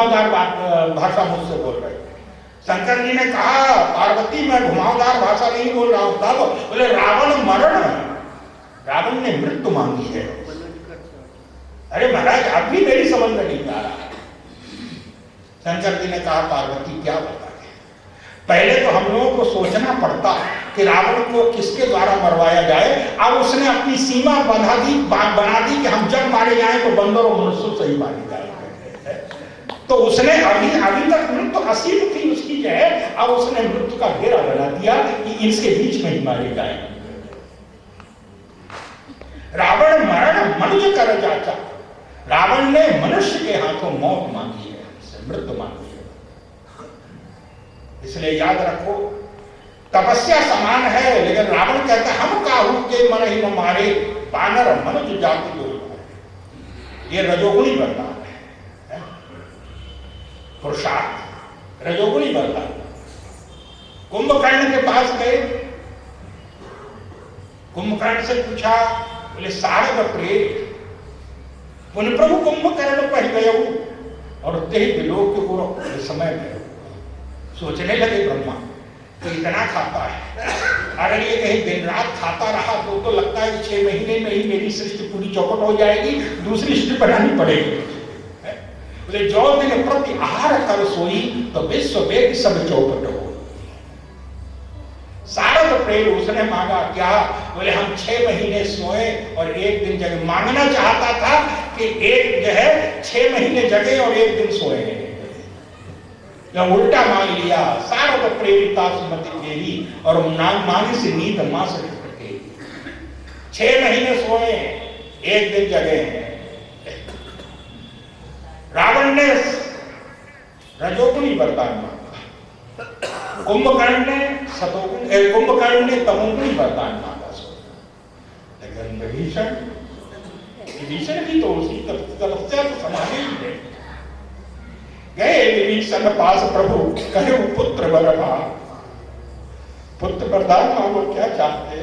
घुमावदार भाषा मुझसे बोल रहे थे। शंकर जी ने कहा पार्वती मैं घुमावदार भाषा नहीं बोल रहा हूं। तब बोले रावण मरण, रावण ने मृत्यु मांगी है। अरे महाराज आप भी मेरी समझ में नहीं आ रहा। शंकर जी ने कहा पार्वती क्या बता, पहले तो हम लोगों को सोचना पड़ता कि रावण को किसके द्वारा मरवाया जाए। अब उसने अपनी सीमा बना दी कि हम जब मारे जाएं तो बंदर और मनुष्यों से ही मारे जाएंगे। तो उसने अभी तक मृत्यु असीम थी उसकी जो है, अब उसने मृत्यु का घेरा बना दिया कि इसके बीच में ही मारे जाएंगे। रावण मरण मनुष्य कर जाचा, रावण ने मनुष्य के हाथों मौत मांगी है, मृत्यु मांगी है। इसलिए याद रखो तपस्या समान है, लेकिन रावण कहता है हम काहू के मन ही न मारे, बानर मनुष्य जाति को मारे। ये रजोगुणी वरदान है, पुरुषार्थ रजोगुणी वरदान। कुंभकर्ण के पास गए, कुंभकर्ण से पूछा, बोले सारद प्रेत पुन प्रभु कुंभकर्ण पह गए और तेहि विलोक के पूर्व समय में सोचने लगे ब्रह्मा तो इतना खाता है, अगर ये कहीं दिन रात खाता रहा तो लगता है कि 6 महीने में ही मेरी सृष्टि पूरी चौपट हो जाएगी, दूसरी सृष्टि बनानी पड़ेगी। बोले जो दिन प्रति आहार कर सोई तो विश्व वेद सब चौपट हो। सारद प्रेम उसने मांगा क्या, बोले हम 6 महीने सोए और एक दिन जगे। मांगना चाहता था कि एक जो है 6 महीने जगे और एक दिन सोए, उल्टा मांग लिया। सारद प्रेरिता सुमति मेरी और मांगी से नींद मां से टूटे। 6 महीने सोए एक दिन जगे। रावण ने रजोगुणी वरदान मांगा, कुंभकर्ण ने तमोगुणी वरदान मांगा। लेकिन विभीषण भी तो उसी तपस्या को संभाले ही है। गए विभीषण पास प्रभु कहे पुत्र वर मांग, पुत्र वरदान मांगो क्या चाहते।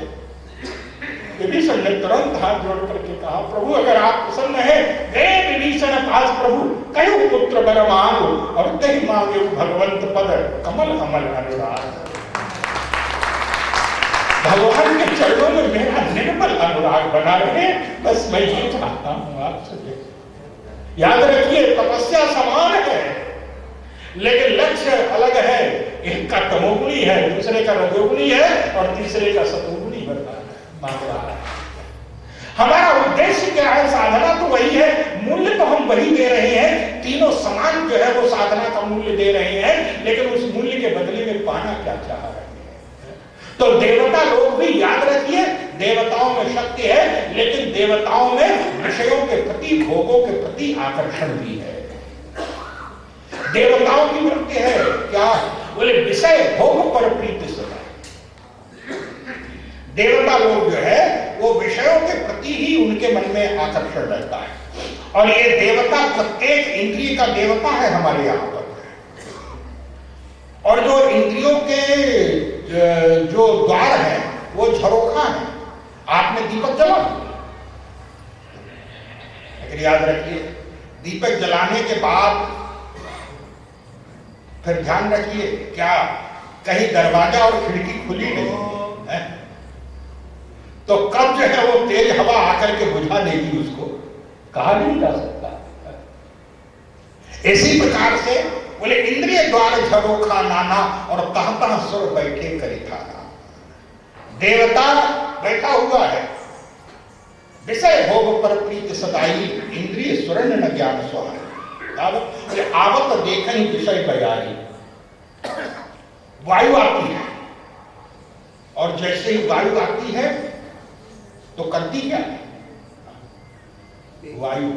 विभीषण ने तुरंत हाथ जोड़ करके कहा प्रभु अगर आप प्रसन्न है, गए विभीषण पास प्रभु कहे पुत्र वर मांगो और कहीं मांगे भगवंत पद कमल अमल अनुराग। भगवान के चरणों में मेरा निर्मल अनुराग बना रहे, बस मैं ये चाहता हूं आपसे। याद रखिए तपस्या समान है लेकिन लक्ष्य अलग है। एक का तमोगुणी है, दूसरे का रजोगुणी है और तीसरे का सतोगुणी मांग रहा है। हमारा उद्देश्य क्या है, साधना तो वही है, मूल्य तो हम वही दे रहे हैं, तीनों समान जो है वो साधना का मूल्य दे रहे हैं, लेकिन उस मूल्य के बदले में पाना क्या चाह रहे हैं। तो देवता लोग भी याद रखिए देवताओं में शक्ति है, लेकिन देवताओं में विषयों के प्रति भोगों के प्रति आकर्षण भी है। देवताओं की वृत्ति है क्या, बोले विषय भोग पर प्रीति सदा। देवता लोग जो है वो विषयों के प्रति ही उनके मन में आकर्षण रहता है। और ये देवता प्रत्येक इंद्रिय का देवता है हमारे यहाँ पर। और जो इंद्रियों के जो द्वार है वो झरोखा है। आपने दीपक जला, लेकिन याद रखिए दीपक जलाने के बाद फिर ध्यान रखिए क्या कहीं दरवाजा और खिड़की खुली नहीं है तो कब जो है वो तेज हवा आकर के बुझा देगी उसको कहा नहीं जा सकता। इसी प्रकार से बोले इंद्रिय द्वार झरोखा नाना और तह तह सुर बैठे करी थाना। देवता बैठा हुआ है, विषय भोग पर प्रीत सदाई, इंद्रिय स्वर्ण न ज्ञान सुहाई। आवत देखन विषय बयारी। वायु आती है और जैसे ही वायु आती है तो करती क्या है, वायु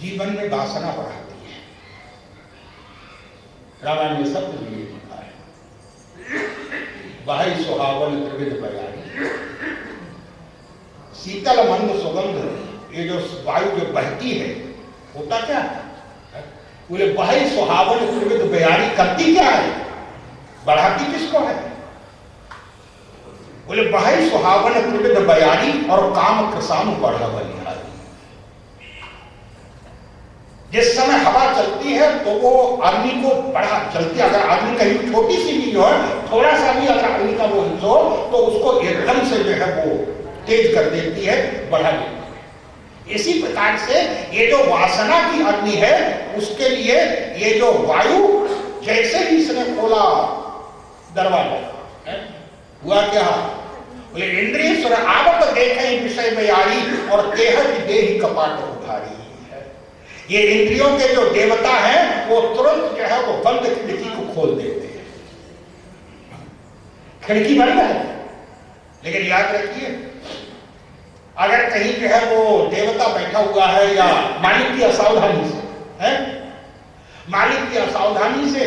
जीवन में वासना बढ़ाती है। रामायण में शब्द लिए लिखा है, बाहि सुहावन त्रिविध बयारी। शीतल मंद सुगंध, ये जो वायु जो बहती है होता क्या है, बोले बाहि सुहावन त्रिविध बयारी। करती क्या है, बढ़ाती किसको है, बोले बाहि सुहावन त्रिविध बयारी और काम कृषानु बढ़ा बलिहारी। जिस समय हवा चलती है तो वो अग्नि को बढ़ा चलती है। अगर अग्नि कहीं छोटी सी भी जो है, थोड़ा सा भी अगर अग्नि का वो हिस्सा हो तो उसको एकदम से जो है वो तेज कर देती है, बढ़ा देती है। इसी प्रकार से ये जो वासना की अग्नि है, उसके लिए ये जो वायु जैसे ही इसने खोला दरवाजा, हुआ क्या? बोले इंद्रिय सुर आवत देखे विषय में यारी और तेह की देही कपाट उभारी। ये इंद्रियों के जो देवता हैं वो तुरंत जो है वो बंद खिड़की को खोल देते हैं। खिड़की बंद है, लेकिन याद रखिए अगर कहीं जो है वो देवता बैठा हुआ है या मालिक की असावधानी से है, मालिक की असावधानी से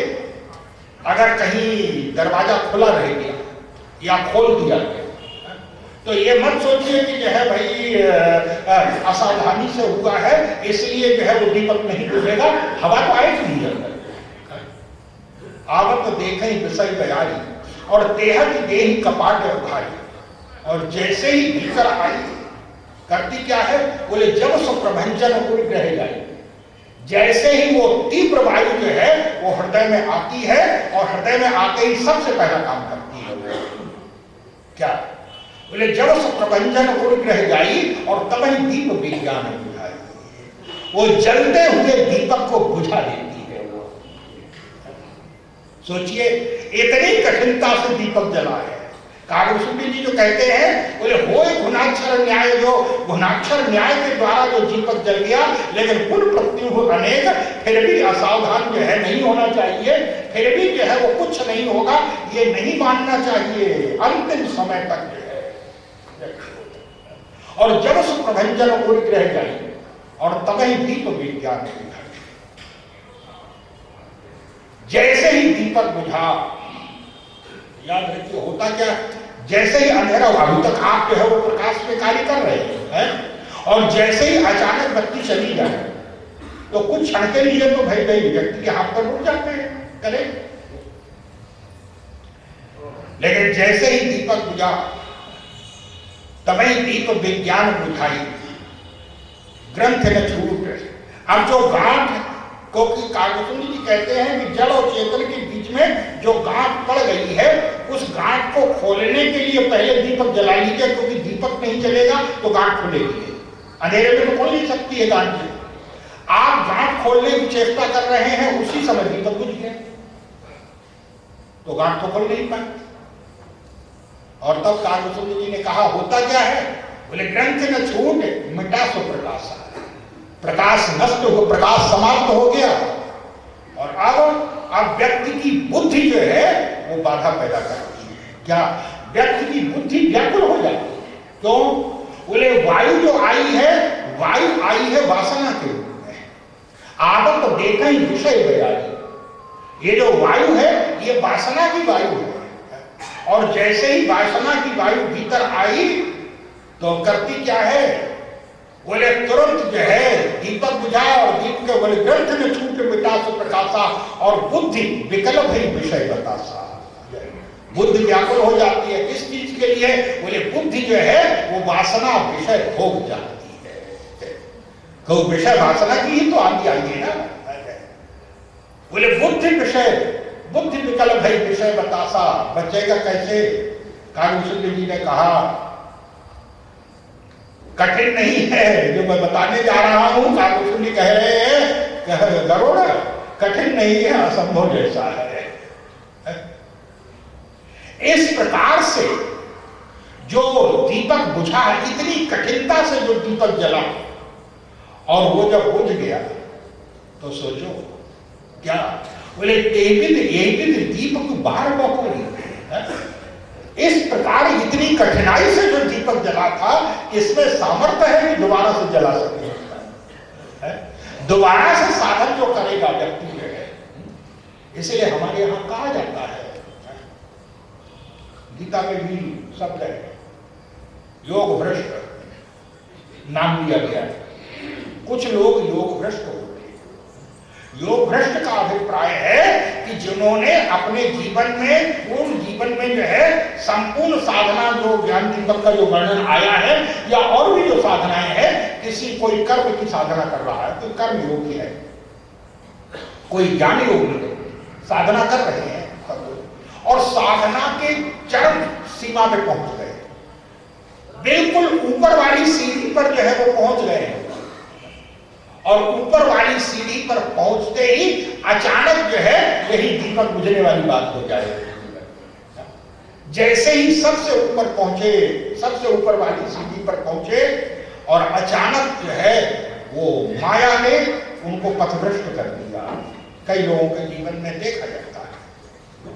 अगर कहीं दरवाजा खुला रह गया या खोल दिया गया, तो ये मत सोचिए कि जो है भाई असावधानी से हुआ है इसलिए जो है वो दीपक नहीं बुझेगा, हवा तो आएगी नहीं अंदर। आवत देखे विषय बयारी और देह की देही कपाट उभारी। और जैसे ही भीतर आई करती क्या है? बोले जब सुप्रभंजन उग्र जाए, जैसे ही वो तीव्र वायु जो है वो हृदय में आती है और हृदय में आते ही सबसे पहला काम करती है क्या? बोले जब सुप्रभंजन उग्र जाई और तब ही दीप विज्ञान बुझाई। वो जलते हुए दीपक को बुझा देती है। वो सोचिए इतनी कठिनता से दीपक जला है। कागभूषण जी जो कहते हैं, बोले होए गुणाक्षर न्याय, जो गुणाक्षर न्याय के द्वारा जो दीपक जल गया, लेकिन पुनः प्रत्युह अनेक, फिर भी असावधान जो है नहीं होना चाहिए, फिर भी जो है वो कुछ नहीं होगा, ये नहीं मानना चाहिए अंतिम समय तक जो है। और जब सुप्रभंजन उड़ रह जाए और तब ही दीप विज्ञान बुझा। जैसे ही दीपक बुझा, याद रखिए होता क्या, जैसे ही अंधेरा हुआ, अभी तक आप जो है वो प्रकाश में कार्य कर रहे हैं, और जैसे ही अचानक बत्ती चली जाए तो कुछ क्षण के लिए तो भाई व्यक्ति के हाथ पर रुक जाते हैं, करे। लेकिन जैसे ही दीपक बुझा तभी दीप विज्ञान बुझाई, ग्रंथ न छूट। अब जो गांठ को कागभूषण जी कहते हैं कि जड़ और चेतन के बीच में जो गांठ पड़ गई है, उस गांठ को खोलने के लिए पहले दीपक जला लीजिए, क्योंकि दीपक नहीं जलेगा तो गांठ खुलेगी। अंधेरे में तो खोल नहीं सकती है गांठ। आप गांठ खोलने की चेष्टा कर रहे हैं, उसी समय दीपक बुझ गया तो गांठ तो खोल नहीं पाए। और तब कागभूषण जी ने कहा होता क्या है? बोले ग्रंथ न छूट मिटा सो प्रकाश। प्रकाश नष्ट हो, प्रकाश समाप्त हो गया, और अब व्यक्ति की बुद्धि जो है वो बाधा पैदा करती है। क्या? व्यक्ति की बुद्धि व्याकुल हो जाती है। क्यों? बोले वायु जो आई है, वायु आई है वासना के रूप में। आवत देखा ही विषय बयारी। ये जो वायु है ये वासना की वायु है, और जैसे ही वासना की वायु भीतर आई तो करती क्या है? बोले तुरंत जो है दीपक बुझा, और दीप के बोले ग्रंथ में छूट मिटा सो प्रकाशा, और बुद्धि विकल्प है विषय बतासा। बुद्धि व्याकुल हो जाती है। किस चीज के लिए? बोले बुद्धि जो है वो वासना विषय भोग जाती है। तो विषय वासना की ही तो आगे आई है ना। बोले बुद्धि विषय, बुद्धि विकल्प है विषय बतासा, बचेगा कैसे? कागभूषण जी ने कहा कठिन नहीं है जो मैं बताने जा रहा हूं। कागभूषण जी कह रहे हैं गरुड़ कठिन नहीं है, असंभव जैसा है। इस प्रकार से जो दीपक बुझा है, इतनी कठिनता से जो दीपक जला, और वो जब बुझ गया तो सोचो क्या? बोले दीपक बाहर बकोरी। इस प्रकार इतनी कठिनाई से जो दीपक जला था, इसमें सामर्थ्य है कि दोबारा से जला सके। दोबारा से साधन जो करेगा व्यक्ति जो है, इसलिए हमारे यहां कहा जाता है, गीता में भी शब्द है योग भ्रष्ट नाम दिया गया है। कुछ लोग योग भ्रष्ट हो गए। योग भ्रष्ट का अभिप्राय है कि जिन्होंने अपने जीवन में, पूर्ण जीवन में जो है संपूर्ण साधना, जो ज्ञान दीपक का जो वर्णन आया है, या और भी जो साधनाएं हैं, किसी कोई कर्म की साधना कर रहा है तो कर्म योगी है, कोई ज्ञान योग में साधना कर रहे हैं और साधना के चरम सीमा पे पहुंच गए, बिल्कुल ऊपर वाली सीढ़ी पर जो है वो पहुंच गए हैं, और ऊपर वाली सीढ़ी पर पहुंचते ही अचानक जो है यही दीपक बुझने वाली बात हो जाएगी। जैसे ही सबसे ऊपर पहुंचे, सबसे ऊपर वाली सीढ़ी पर पहुंचे, और अचानक जो है वो माया ने उनको पथभ्रष्ट कर दिया। कई लोगों के जीवन में देखा जाता है,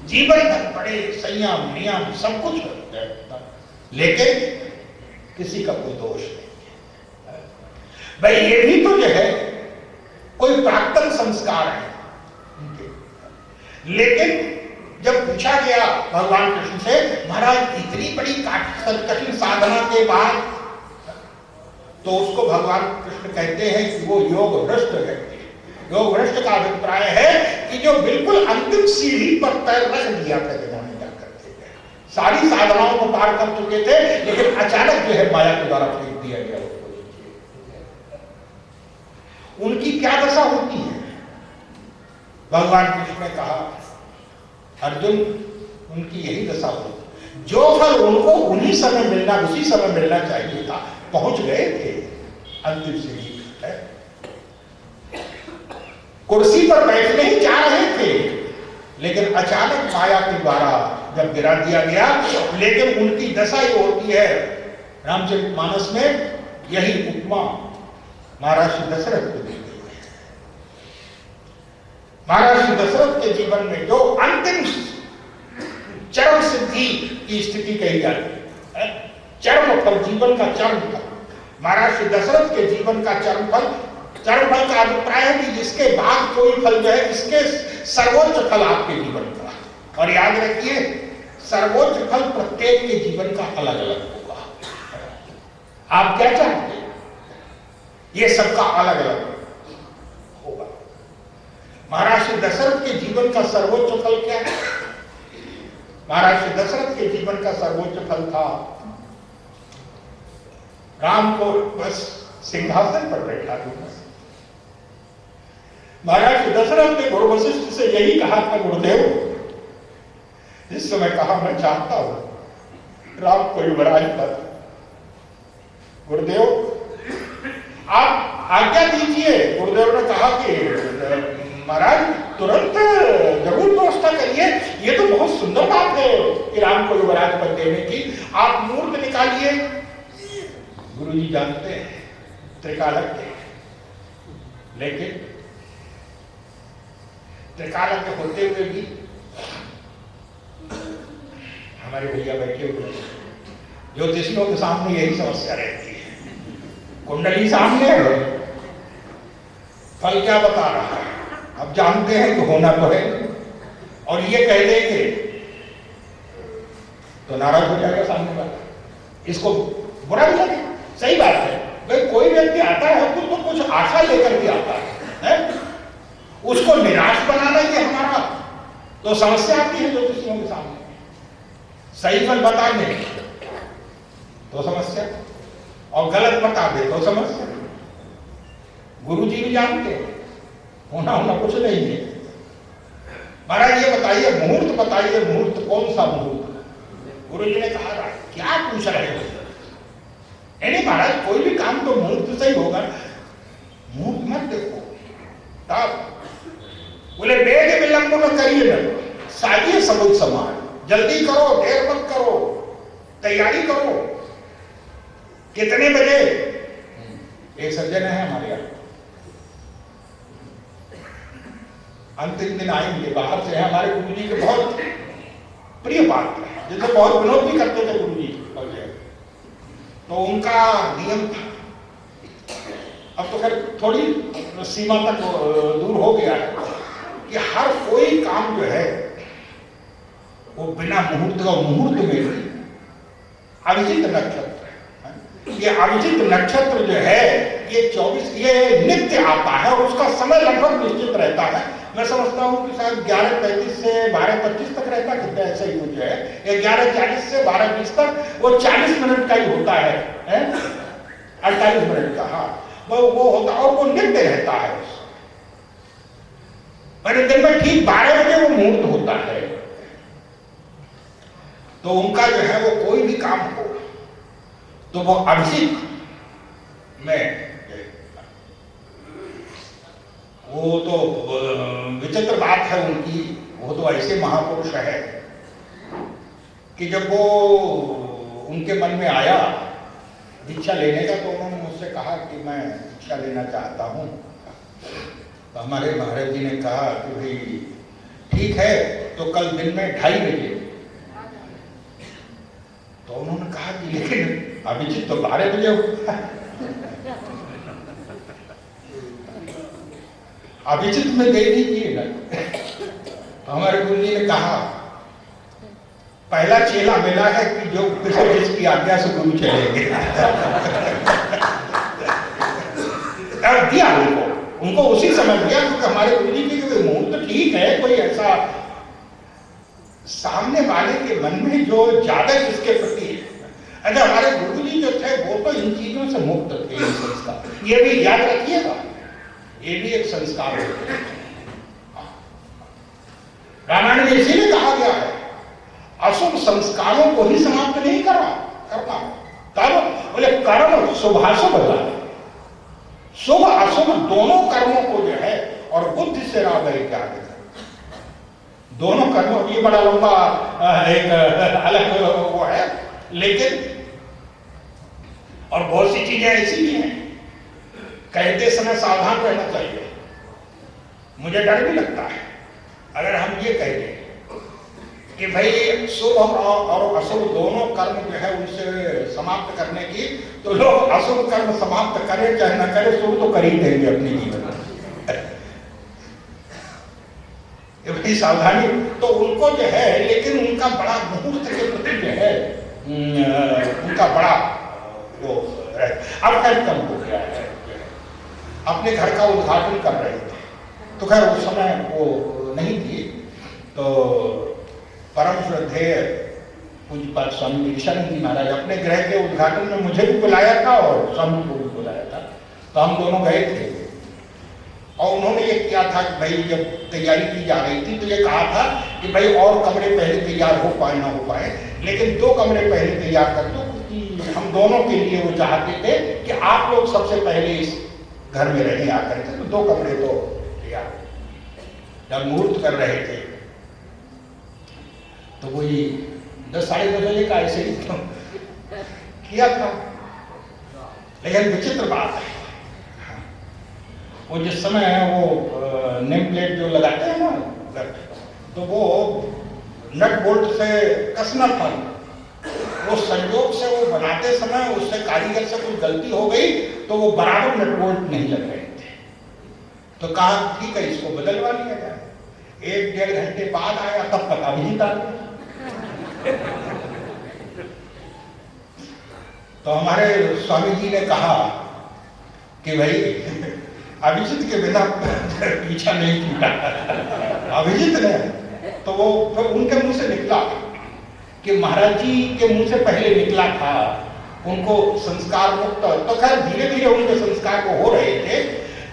जीवन भर बड़े संयम नियम सब कुछ होता है, लेकिन किसी का कोई दोष नहीं। भाई ये भी तो जो है कोई प्राक्तन संस्कार है, लेकिन जब पूछा गया भगवान कृष्ण से, महाराज इतनी बड़ी कठिन साधना के बाद, तो उसको भगवान कृष्ण कहते हैं कि वो योग भ्रष्ट व्यक्ति। योग भ्रष्ट का अभिप्राय है कि जो बिल्कुल अंतिम सीढ़ी पर पैर रख दिया था जिन्होंने जाकर के, सारी साधनाओं को पार कर चुके थे, लेकिन अचानक जो है माया के द्वारा फेंक दिया गया उसको। उनकी क्या दशा होती है? भगवान कृष्ण ने कहा, अर्जुन उनकी यही दशा होती, जो फल उनको उन्हीं समय मिलना, उसी समय मिलना चाहिए था, पहुंच गए थे अंतिम सीढ़ी है, कुर्सी पर बैठने ही जा रहे थे, लेकिन अचानक माया के द्वारा जब गिरा दिया गया। लेकिन उनकी दशा ये होती है, रामचरितमानस में यही उपमा महर्षि दशरथ को दी गई है। महर्षि दशरथ के जीवन में जो अंतिम चरम सिद्धि की स्थिति कही जाती है, चरम फल, जीवन का चरम फल, महर्षि दशरथ के जीवन का चरम फल का अभिप्राय है कि जिसके बाद कोई फल जो है, इसके सर्वोच्च फल आपके जीवन का। और याद रखिए, सर्वोच्च फल प्रत्येक के जीवन का अलग अलग होगा। आप क्या चाहते हैं, ये सबका अलग अलग होगा। महर्षि दशरथ के जीवन का सर्वोच्च फल क्या है? महर्षि दशरथ के जीवन का सर्वोच्च फल था राम को बस सिंहासन पर बैठा दूंगा। महर्षि दशरथ ने गुरु वशिष्ठ से यही कहा था, गुरुदेव, जिस समय कहा मैं चाहता हूं राम को युवराज पद। गुरुदेव आप आज्ञा दीजिए। गुरुदेव ने कहा कि महाराज तुरंत जरूर व्यवस्था करिए, ये तो बहुत सुंदर बात है कि राम को युवराज पद देने की, आप मूर्त निकालिए। गुरुजी जानते हैं त्रिकालज्ञ थे, लेकिन त्रिकालज्ञ होते हुए भी हमारे भैया बैठे हुए ज्योतिषियों के सामने यही समस्या रहती है, कुंडली सामने है, फल क्या बता रहा है, अब जानते हैं कि होना तो है, और ये कह देंगे तो नाराज हो जाएगा सामने वाला, इसको बुरा भी लगे। सही बात है भाई, कोई व्यक्ति आता है तो कुछ आशा लेकर के आता है? उसको निराश बनाना ये हमारा तो समस्या आती है ज्योतिषियों के सामने। सही फल बता दे तो समस्या, और गलत बता दे तो समस्या। गुरुजी भी जानते हैं होना कुछ नहीं है। महाराज ये बताइए, मुहूर्त बताइए, मुहूर्त कौन सा मुहूर्त? गुरुजी ने कहा, क्या पूछ रहे हो? नहीं महाराज, कोई भी काम तो मुहूर्त से ही होगा, मुहूर्त मत देखो। तब बोले वेद विलंब न करिए, न साजिए सबूत समान, जल्दी करो, देर मत करो, तैयारी करो। कितने बजे? एक सज्जन है हमारे यहाँ, अंतिम दिन आएंगे, बाहर से है, हमारे गुरुजी के बहुत प्रिय पात्र है, जिसे बहुत विनोद भी करते थे गुरुजी। तो उनका नियम था, अब तो खैर थोड़ी सीमा तक दूर हो गया है, कि हर कोई काम जो है वो बिना मुहूर्त का, मुहूर्त में अभिजित नक्षत्र, ये अभिजित नक्षत्र जो है ये 24 ये नित्य आता है, और उसका समय लगभग निश्चित रहता है। मैं समझता हूँ कि शायद 11:35 से 12:25 तक रहता, कितना ऐसा ही कुछ है, 11:40 से 12:20 तक वो 40 मिनट का ही होता है, 48 मिनट का, हाँ वो होता, और वो नित्य रहता है। और दिन में ठीक 12 बजे वो मुहूर्त होता है, तो उनका जो है वो कोई भी काम हो तो वो अभिषेक में, वो तो विचित्र बात है उनकी। वो तो ऐसे महापुरुष है कि जब वो उनके मन में आया दीक्षा लेने का, तो उन्होंने मुझसे कहा कि मैं दीक्षा लेना चाहता हूँ। तो हमारे महाराज जी ने कहा कि भाई ठीक है, तो कल दिन में 2:30 बजे। तो उन्होंने कहा कि लेकिन अभिजीत तो 12 बजे होता है। अभिजीत में दे दीजिए ना। तो हमारे गुरु जी ने कहा पहला चेला मिला है कि जो जिसकी आज्ञा से गुरु चलेंगे। अब दिया उनको उसी समय दिया, क्योंकि हमारे गुरु जी की मुहूर्त तो ठीक है, कोई ऐसा सामने वाले के मन में जो ज्यादा जिसके प्रति है। अच्छा, हमारे गुरु जी जो थे वो तो इन चीजों से मुक्त थे। संस्कार ये भी याद रखिएगा, ये भी एक संस्कार है। रामायण में इसीलिए कहा गया है अशुभ संस्कारों को ही समाप्त नहीं करना। तब बोले कर्म शुभाशुभ है, शुभ अशुभ दोनों कर्मों को जो है और बुद्धि से राग दोनों कर्मों, ये बड़ा लंबा एक अलग वो है, लेकिन और बहुत सी चीजें ऐसी भी हैं कहते समय सावधान रहना चाहिए। मुझे डर भी लगता है अगर हम ये कह दें कि भाई शुभ और अशुभ दोनों कर्म जो है उनसे समाप्त करने की, तो लोग अशुभ कर्म समाप्त करें चाहे न करें, शुभ तो कर ही देंगे अपने जीवन में। भाई सावधानी तो उनको जो है, लेकिन उनका बड़ा मुहूर्त के प्रति जो है उनका बड़ा वो अब खैर कम हो गया है। अपने घर का उद्घाटन कर रहे थे, तो खैर उस समय वो नहीं थी, तो परम श्रद्धेय पूज्यपाद स्वामी नित्यानंद जी महाराज अपने गृह के उद्घाटन में मुझे भी बुलाया था और स्वामी को भी बुलाया था, तो हम दोनों गए थे। और उन्होंने ये किया था कि भाई जब तैयारी की जा रही थी तो ये कहा था कि भाई और कमरे पहले तैयार हो पाए ना हो पाए, लेकिन 2 कमरे पहले तैयार कर दो, क्योंकि हम दोनों के लिए वो चाहते थे कि आप लोग सबसे पहले इस घर में रहने आकर के, तो 2 कमरे तो तैयार। जब मुहूर्त कर रहे थे तो वही 10 साढ़े 10 बजे का ऐसे ही किया था। लेकिन विचित्र बात है, वो जिस समय वो नेम प्लेट जो लगाते हैं ना, तो वो नट बोल्ट से कसना था। वो संयोग से वो बनाते समय उससे कारीगर से कुछ गलती हो गई, तो वो बराबर नट बोल्ट नहीं लग रहे थे। तो कहा ठीक है इसको बदलवा लिया जाए। 1-1.5 घंटे बाद आया, तब तक अभिजीत आ गया। तो हमारे स्वामी जी ने कहा कि भाई अभिजीत के बिना पीछा नहीं टूटा। अभिजीत ने तो वो उनके मुंह से निकला कि महाराज जी के मुंह से पहले निकला था उनको संस्कार मुक्त। तो खैर धीरे धीरे उनके संस्कार को हो रहे थे,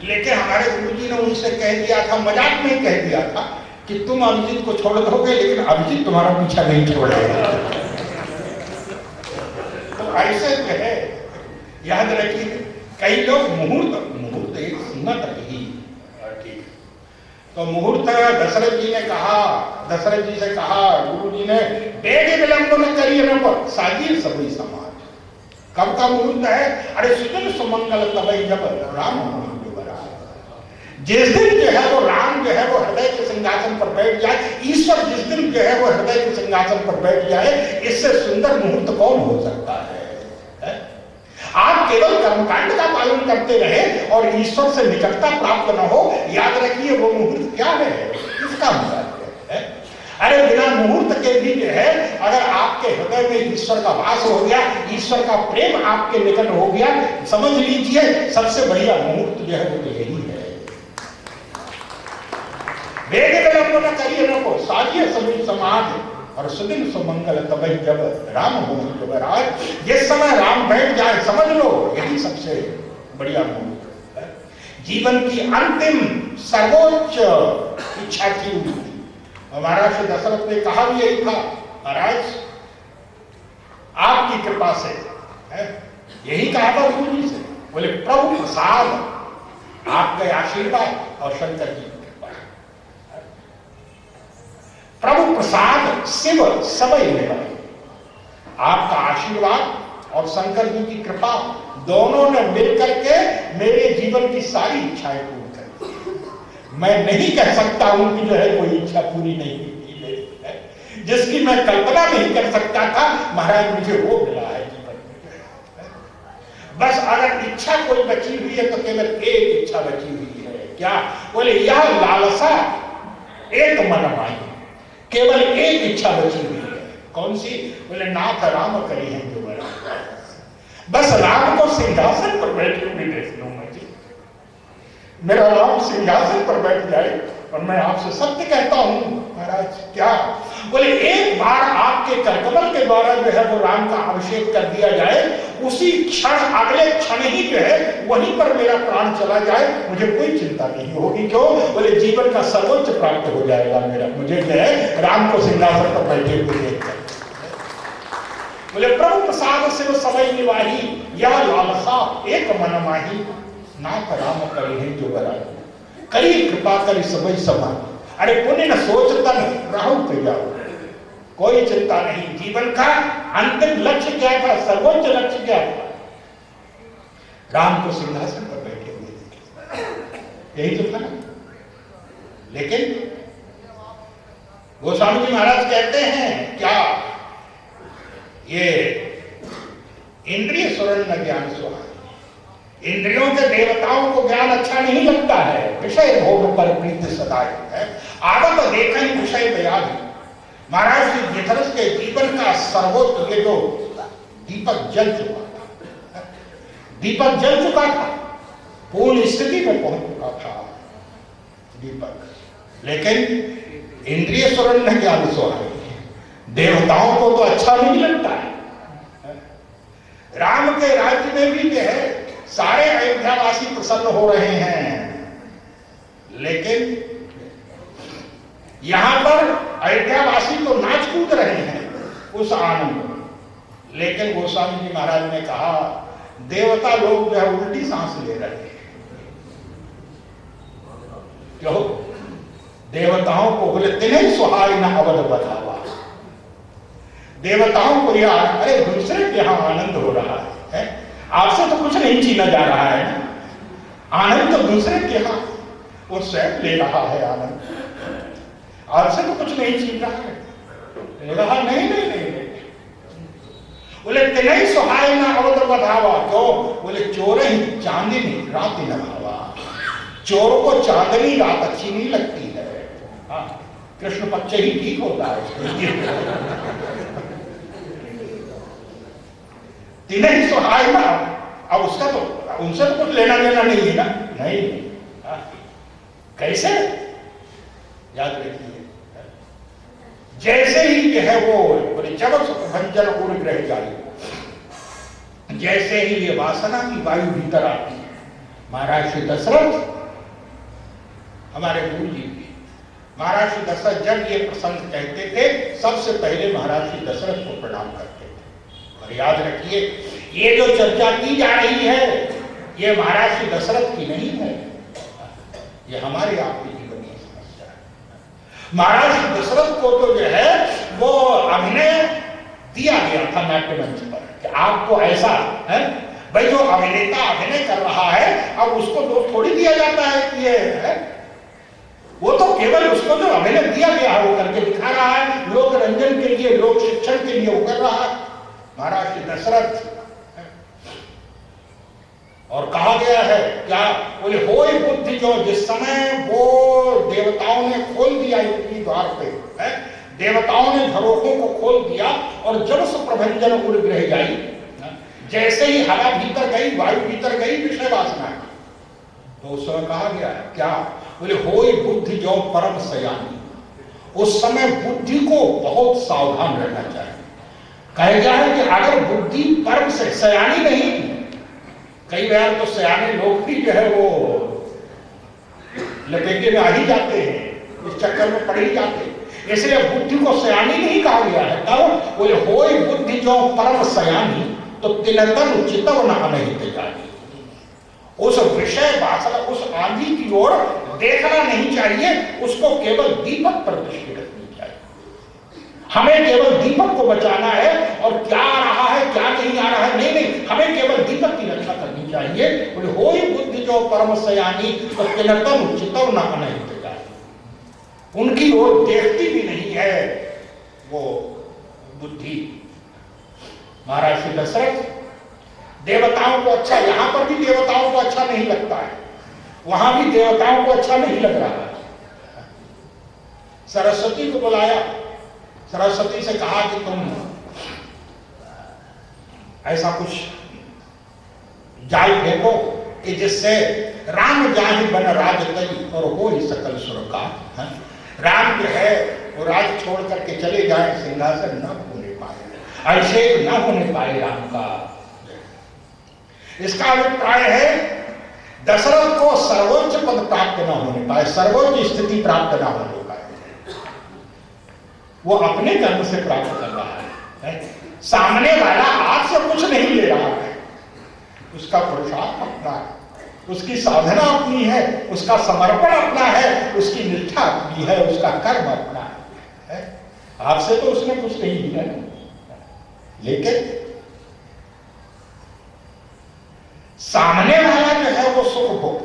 लेकिन हमारे गुरु जी ने उनसे कह दिया था, मजाक में कह दिया था कि तुम अभिजीत को छोड़ दोगे लेकिन अभिजीत तुम्हारा पीछा नहीं छोड़ेगा। तो ऐसे जो है याद रखिए, कई लोग मुहूर्त एक सीमा तक ही ठीक। तो मुहूर्त दशरथ जी ने कहा, दशरथ जी से कहा गुरु जी ने, बेगे विलंब न करिए न पर साजिए सभी समाज। कब का मुहूर्त है? अरे सुजन सुमंगल तबई जब राम जिस दिन जो है वो राम जो है वो हृदय के सिंहासन पर बैठ जाए, ईश्वर जिस दिन जो है वो हृदय के सिंहासन पर बैठ जाए, इससे सुंदर मुहूर्त कौन हो सकता है? आप केवल कर्मकांड का पालन करते रहे और ईश्वर से निकटता प्राप्त न हो, याद रखिए वो मुहूर्त क्या है, किसका मुहूर्त है? अरे बिना मुहूर्त के भी जो है अगर आपके हृदय में ईश्वर का वास हो गया, ईश्वर का प्रेम आपके निकट हो गया, समझ लीजिए सबसे बढ़िया मुहूर्त जो है वो तो यही है। वेद विलंब न करिए न को साजिए सभी समाज और सुदिन सुमंगल तबई जब राम हो युवराज। जिस समय राम बैठ जाए समझ लो यही सबसे बढ़िया मुहूर्त है। जीवन की अंतिम सर्वोच्च इच्छा की हुई थी। और महाराज श्री दशरथ ने कहा भी यही था, महाराज आपकी कृपा से, यही कहा था गुरु जी से, बोले प्रभु प्रसाद, आपके आशीर्वाद और शंकर जी की कृपा, प्रभु प्रसाद शिव सबई निभाए। आपका आशीर्वाद और शंकर जी की कृपा दोनों ने मिलकर के मेरे जीवन की सारी इच्छाएं पूरी कर दी। मैं नहीं कह सकता हूं कि जो है कोई इच्छा पूरी नहीं हुई, जिसकी मैं कल्पना नहीं कर सकता था, महाराज मुझे वो मिला है जीवन में। बस अगर इच्छा कोई बची हुई है तो केवल एक इच्छा बची हुई है, क्या? बोले यह लालसा एक मन माई, केवल एक इच्छा बची हुई है। कौन सी? बोले नाथ राम करी है जो बड़ा, बस राम को सिंहासन पर बैठे हुए देख लूं मैं जी, मेरा राम सिंहासन पर बैठ जाए। और मैं आपसे सत्य कहता हूं महाराज, क्या? बोले एक बार आपके करकमल के द्वारा जो है वो राम का अभिषेक कर दिया जाए, उसी क्षण, अगले क्षण ही जो है वहीं पर मेरा प्राण चला जाए, मुझे कोई चिंता नहीं होगी। क्यों? बोले जीवन का सर्वोच्च प्राप्त हो जाएगा मेरा, मुझे जो है राम को सिंहासन पर बैठे हुए देखकर। बोले प्रभु प्रसाद से वो समय निवाही, यह लालसा एक मन माही, नाथ राम करी है जो बरा, करी कृपा करी सबई समान। अरे पुण्य न सोचतन राहु पे जाओ, कोई चिंता नहीं। जीवन का अंतिम लक्ष्य क्या था? सर्वोच्च लक्ष्य क्या था? राम को सिंहासन पर बैठे हुए देखे, यही तो था ना। लेकिन गोस्वामी जी महाराज कहते हैं क्या? ये इंद्रिय स्वर्ण न ज्ञान सुहा, इंद्रियों के देवताओं को ज्ञान अच्छा नहीं लगता है। विषय भोग पर प्रीति सदाई है, आदत देखें विषय बयान। महाराज जी विथरस के जीवन का सर्वोच्च ये जो दीपक जल चुका था, दीपक जल चुका था, पूर्ण स्थिति में पहुंच चुका था दीपक। लेकिन इंद्रिय स्वर्ण न ज्ञान सुहा, देवताओं को तो अच्छा नहीं लगता है। राम के राज्य में भी जो है सारे अयोध्यावासी प्रसन्न हो रहे हैं, लेकिन यहां पर अयोध्यावासी तो नाच कूद रहे हैं उस आनंद में। लेकिन गोस्वामी जी महाराज ने कहा देवता लोग जो है उल्टी सांस ले रहे हैं। क्यों? देवताओं को बोले तिन्हें सुहाई न अवध बतावा, देवताओं को यह, अरे दूसरे के यहां आनंद हो रहा है, आपसे तो कुछ नहीं छीना जा रहा है ना, आनंद तो दूसरे के यहां, वो स्वयं ले रहा है आनंद, आपसे तो कुछ नहीं छीन रहा है। ले रहा नहीं नहीं नहीं, नहीं। बोले तिन्हें सुहाई न अवध बतावा। क्यों? बोले चोर ही चांदनी रात न भावा, चोर को चांदनी रात अच्छी नहीं लगती है। हाँ, कृष्ण पक्ष ही ठीक होता है। तिन्हें सुहाई ना, अब उसका तो उनसे तो कुछ लेना देना नहीं है ना, नहीं। कैसे? याद रखिए, जैसे ही जो है वो बोले जब भंजन उड़ ग्रह जाए, जैसे ही ये वासना की वायु भीतर आती है, महाराज श्री दशरथ हमारे गुरु जी भी, महाराज श्री दशरथ जब ये प्रसंग कहते थे सबसे पहले महाराज श्री दशरथ को प्रणाम करते थे। और याद रखिए ये जो चर्चा की जा रही है ये महाराज श्री दशरथ की नहीं है, ये हमारे आपके जीवन की समस्या है। महाराज श्री दशरथ को तो जो है वो अभिनय दिया गया था नाट्य मंच पर कि आपको ऐसा है भाई, जो अभिनेता अभिनय कर रहा है अब उसको दोष थोड़ी दिया जाता है कि ये है, वो तो केवल उसको जो अभिनय दिया गया है वो करके दिखा रहा है, लोक रंजन के लिए, लोक शिक्षण के लिए वो कर रहा है महाराज श्री दशरथ। और कहा गया है क्या? बोले होय बुद्धि जो, जिस समय वो देवताओं ने खोल दिया इतनी द्वार पे है, देवताओं ने झरोखों को खोल दिया और जब से प्रभंजन उड़ ग्रह जाई, जैसे ही हवा भीतर गई, वायु भीतर गई, विषय वासना की, तो उस समय कहा गया है क्या? बोले होय बुद्धि जो परम सयानी, उस समय बुद्धि को बहुत सावधान रहना चाहिए। कहा गया है कि अगर बुद्धि परम से सयानी नहीं, कई बार तो सयाने लोग भी जो है वो लपेटे में आ ही जाते हैं, इस चक्कर में पड़ ही जाते। इसलिए बुद्धि को सयानी नहीं कहा गया है। तब बोले होय बुद्धि जो परम सयानी तो तिनतन चितव न अनहित जानी। उस विषय वासना, उस आंधी की ओर देखना नहीं चाहिए, उसको केवल दीपक पर दृष्टि रखनी चाहिए। हमें केवल दीपक को बचाना है, और क्या आ रहा है क्या नहीं आ रहा है नहीं, हमें केवल दीपक की रक्षा करनी चाहिए। बोले होय बुद्धि जो परम सयानी तो तिनतन चितव न अनहित जानी। उनकी ओर देखती भी नहीं है वो बुद्धि। महाराज श्री दशरथ देवताओं को अच्छा, यहां पर भी देवताओं को अच्छा नहीं लगता है, वहां भी देवताओं को अच्छा नहीं लग रहा है। सरस्वती को बुलाया, सरस्वती से कहा कि तुम ऐसा कुछ जाल फेंको कि जिससे राम जाहि बन राज तई और हो ही सकल सुर का। राम जो है वो राज छोड़ करके चले जाए, सिंहासन न होने पाए, अभिषेक न होने पाए राम का। इसका अभिप्राय है दशरथ को सर्वोच्च पद प्राप्त न होने पाए, सर्वोच्च स्थिति प्राप्त न होने पाए। वो अपने कर्म से प्राप्त कर रहा है, सामने वाला हाथ से कुछ नहीं ले रहा है। उसका पुरुषार्थ अपना है, उसकी साधना अपनी है, उसका समर्पण अपना है, उसकी निष्ठा अपनी है, उसका कर्म अपना है। आपसे तो उसने कुछ नहीं लिया, लेकिन सामने वाला जो है वो सुख भोग।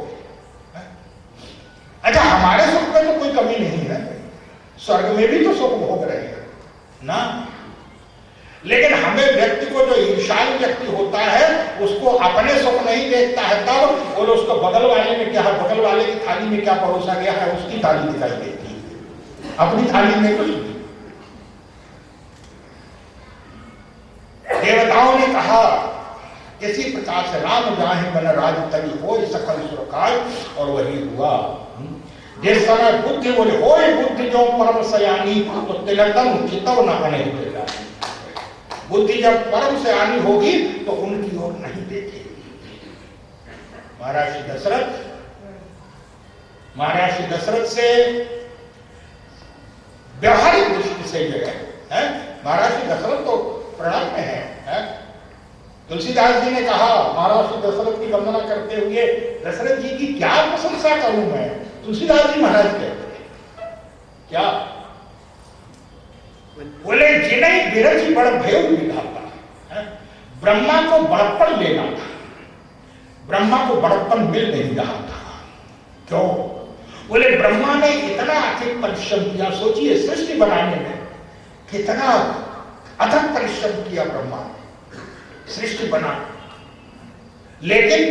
अच्छा, हमारे सुख में तो कोई कमी नहीं है, स्वर्ग में भी तो सुख भोग रहे हैं ना। लेकिन हमें व्यक्ति को, जो ईर्ष्यालु व्यक्ति होता है, उसको अपने सुख नहीं देखता है, तब बोले उसको बगल वाले में क्या है, बगल वाले की थाली में क्या परोसा गया है उसकी थाली दिखाई देती है, अपनी थाली में कुछ नहीं। देवताओं ने कहा इसी प्रकार से राम जाहि बन राज तभी होय सकल सुर काज, और वही हुआ। जिस समय बुद्धि बोले होय बुद्धि जो परम सयानी तो तिलतन चितव न अनहित जानी। बुद्धि जब परम सयानी होगी तो उनकी ओर नहीं देखेगी। महाराज श्री दशरथ से व्यवहारिक दृष्टि से जो है, महाराज श्री दशरथ तो प्रणाम में है। तुलसीदास जी ने कहा महाराज श्री दशरथ की वंदना करते हुए, दशरथ जी की क्या प्रशंसा करूं मैं। तुलसीदास जी महाराज कहते हैं क्या, बोले जिन्हें विरज बड़ भय विधाता। ब्रह्मा को बड़प्पन लेना था, ब्रह्मा को बड़प्पन मिल नहीं रहा था। क्यों? बोले ब्रह्मा ने इतना अधिक परिश्रम किया। सोचिए सृष्टि बनाने में कितना अथक परिश्रम किया ब्रह्मा, सृष्टि बना, लेकिन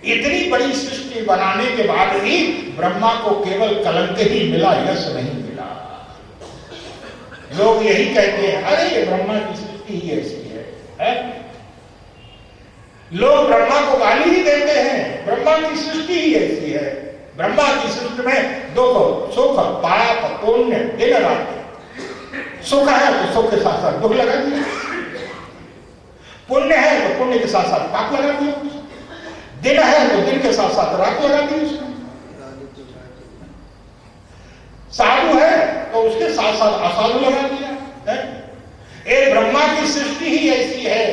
इतनी बड़ी सृष्टि बनाने के बाद भी ब्रह्मा को केवल कलंक ही मिला, यश नहीं मिला। लोग यही कहते हैं अरे ये ब्रह्मा की सृष्टि ही ऐसी है? लोग ब्रह्मा को गाली ही देते हैं, ब्रह्मा की सृष्टि ही ऐसी है। ब्रह्मा की सृष्टि में दुख सुख पाप पुण्य दिन रात, सुख है तो सुख के साथ साथ दुख लगा दिया, पुण्य है तो पुण्य के साथ साथ पाप लगा दिया, दिन है तो दिन के साथ साथ रात लगा दी उसने, साधु है तो उसके साथ साथ असाधु लगा दिया है। ये ब्रह्मा की सृष्टि ही ऐसी है।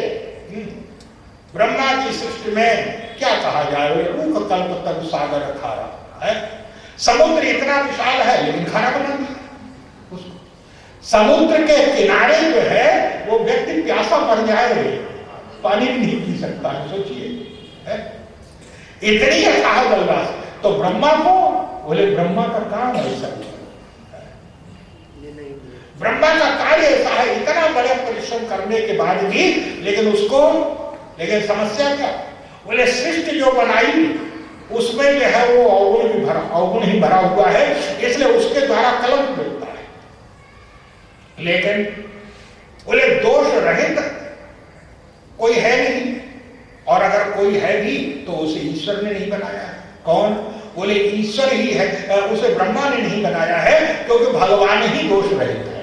ब्रह्मा की सृष्टि में क्या कहा जाए, रूप कल्प तक सागर खारा है। समुद्र इतना विशाल है लेकिन खारा बना दिया उसको। समुद्र के किनारे जो है वो व्यक्ति प्यासा मर जाए, पानी भी नहीं पी सकता है, सोचिए इतनी अथाह गंगा। तो ब्रह्मा को बोले ब्रह्मा का काम ऐसा है, ब्रह्मा का कार्य ऐसा है, इतना बड़ा परिश्रम करने के बाद भी, लेकिन उसको, लेकिन समस्या क्या, बोले सृष्टि जो बनाई उसमें जो है वो अवगुण ही भरा हुआ है, इसलिए उसके द्वारा कलंक मिलता है। लेकिन बोले दोष रहित कोई है नहीं, और अगर कोई है भी तो उसे ईश्वर ने नहीं बनाया है। कौन? बोले ईश्वर ही है, उसे ब्रह्मा ने नहीं बनाया है, क्योंकि भगवान ही दोष रहित है।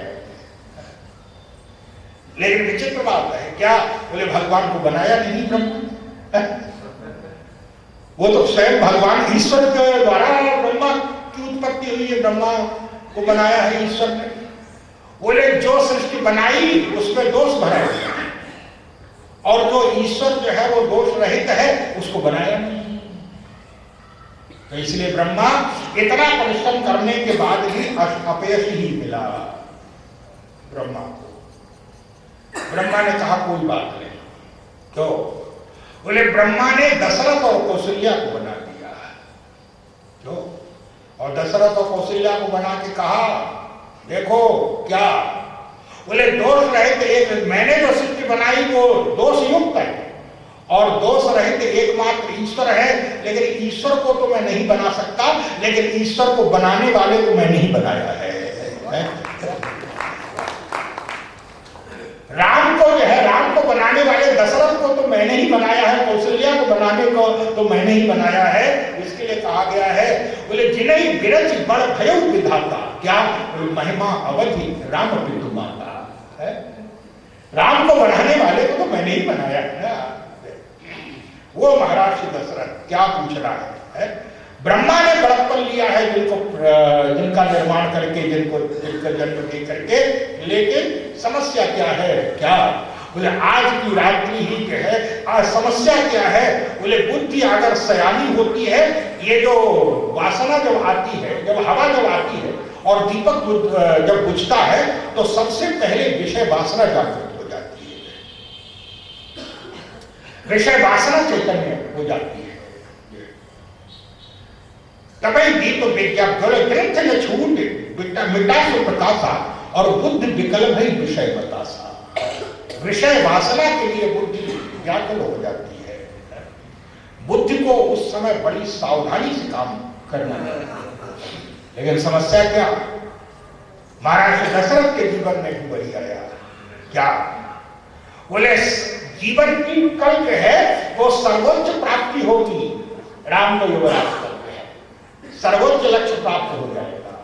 लेकिन विचित्र बात है क्या, बोले भगवान को बनाया नहीं ब्रह्मा, वो तो स्वयं भगवान ईश्वर के द्वारा ब्रह्मा की उत्पत्ति हुई है। ब्रह्मा को बनाया है ईश्वर ने। बोले जो सृष्टि बनाई उसमें दोष भरा है, और जो ईश्वर जो है वो दोष रहित है उसको बनाया नहीं। तो इसलिए ब्रह्मा इतना परिश्रम करने के बाद भी अपयश ही मिला ब्रह्मा को। ब्रह्मा ने कहा कोई बात नहीं। तो बोले ब्रह्मा ने दशरथ और कौशल्या को बना दिया। तो और दशरथ और कौशल्या को बना के कहा देखो क्या, बोले दोष रहित एक, मैंने जो सृष्टि बनाई वो दोष युक्त है और दोष रहित एकमात्र ईश्वर है, लेकिन ईश्वर को तो मैं नहीं बना सकता, लेकिन ईश्वर को बनाने वाले को मैं नहीं बनाया है। राम को जो है, राम को बनाने वाले दशरथ को तो मैंने ही बनाया है, कौशल्या को बनाने को तो मैंने ही बनाया है। इसके लिए कहा गया है, बोले जिन्हें बिरज बड़ भयो विधाता, क्या महिमा अवधि राम पितु माता है। राम को बनाने वाले को तो मैंने ही बनाया है। वो महाराज दशरथ क्या पूछ रहा है? ब्रह्मा ने बड़प्पन लिया है जिनका निर्माण करके, जिनका जन्म दे करके, लेकिन समस्या क्या है? क्या बोले आज की रात्रि ही जो है, आज समस्या क्या है? बोले बुद्धि अगर सयानी होती है, ये जो वासना जब आती है, जब हवा जब आती है और दीपक जब बुझता है तो सबसे पहले विषय वासना जागृत हो जाती है, विषय वासना चैतन्य हो जाती है। तभी दीप विज्ञापन ग्रंथ न छूट मिटा सो प्रकाशा और बुद्धि विकल्प है विषय बतासा। विषय वासना के लिए बुद्धि व्याकुल हो जाती है। बुद्धि को उस समय बड़ी सावधानी से काम करना है। लेकिन समस्या क्या? महाराज दशरथ के जीवन में भी वही आया। क्या बोले जीवन की कल्प है वो सर्वोच्च प्राप्ति होगी, राम को युवराज कल्प है, सर्वोच्च लक्ष्य प्राप्त हो जाएगा।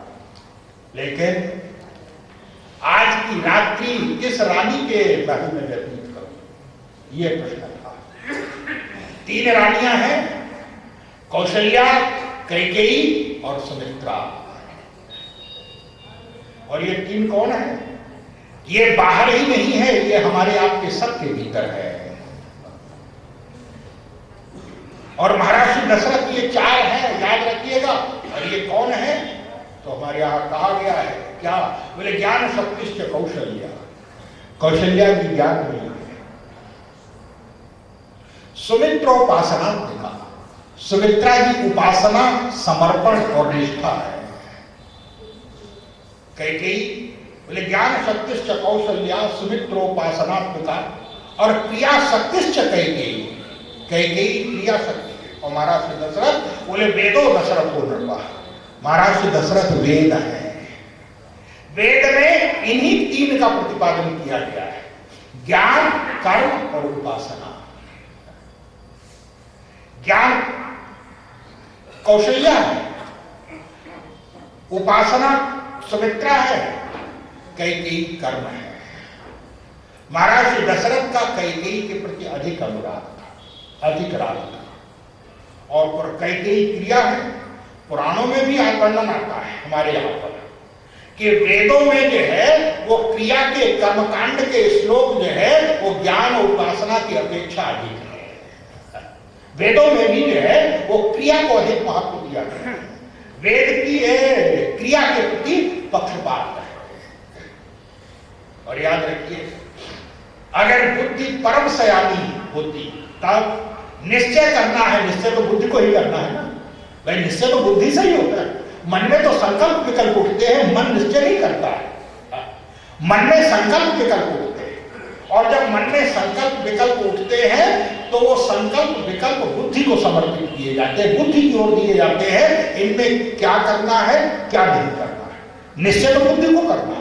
लेकिन आज की रात्रि किस रानी के महल में व्यतीत करूं, ये प्रश्न था। 3 रानियां हैं, कौशल्या, कैकेयी और सुमित्रा। और ये 3 कौन है? ये बाहर ही नहीं है, ये हमारे आपके सबके भीतर है। और महाराज दशरथ ये 4 हैं, याद रखिएगा। और ये कौन है? तो हमारे यहां कहा गया है क्या? बोले ज्ञान शक्तिश्च कौशल्या, कौशल्या की ज्ञान मिली है। सुमित्रोपासना देखा, सुमित्रा की उपासना समर्पण और निष्ठा है। कैकेयी बोले ज्ञान शक्तिश्च कौशल्या सुमित्रोपासनात्मिका और क्रिया शक्तिश्च कैकेयी, कैकेयी क्रिया शक्ति। और महाराज दशरथ बोले वेदो दशरथ हो नरवा, महाराज दशरथ वेद है। वेद में इन्हीं 3 का प्रतिपादन किया गया है, ज्ञान, कर्म और उपासना। ज्ञान कौशल्या है, उपासना सुमित्रा है, कैकेयी कर्म है। महाराज दशरथ का कैकेयी के प्रति अधिक अनुराग था, अधिक राग था। और कैकेयी क्रिया है। पुराणों में भी वर्णन आता है हमारे यहाँ पर कि वेदों में जो है वो क्रिया के कर्मकांड के श्लोक जो है वो ज्ञान और उपासना की अपेक्षा अधिक है। वेदों में भी जो है वो क्रिया को अधिक महत्व दिया गया है। वेद की क्रिया के प्रति पक्षपात है। और याद रखिए, अगर बुद्धि परम सयानी होती तब निश्चय करना है, निश्चय तो बुद्धि को ही करना है ना भाई, निश्चय तो बुद्धि से ही होता है। मन में तो संकल्प विकल्प उठते हैं, मन निश्चय नहीं करता है। मन में संकल्प विकल्प उठते हैं, और जब मन में संकल्प विकल्प उठते हैं तो वो संकल्प विकल्प बुद्धि को समर्पित किए जाते हैं, बुद्धि की ओर दिए जाते हैं। इनमें क्या करना है, क्या नहीं करना है। निश्चय तो बुद्धि को करना है।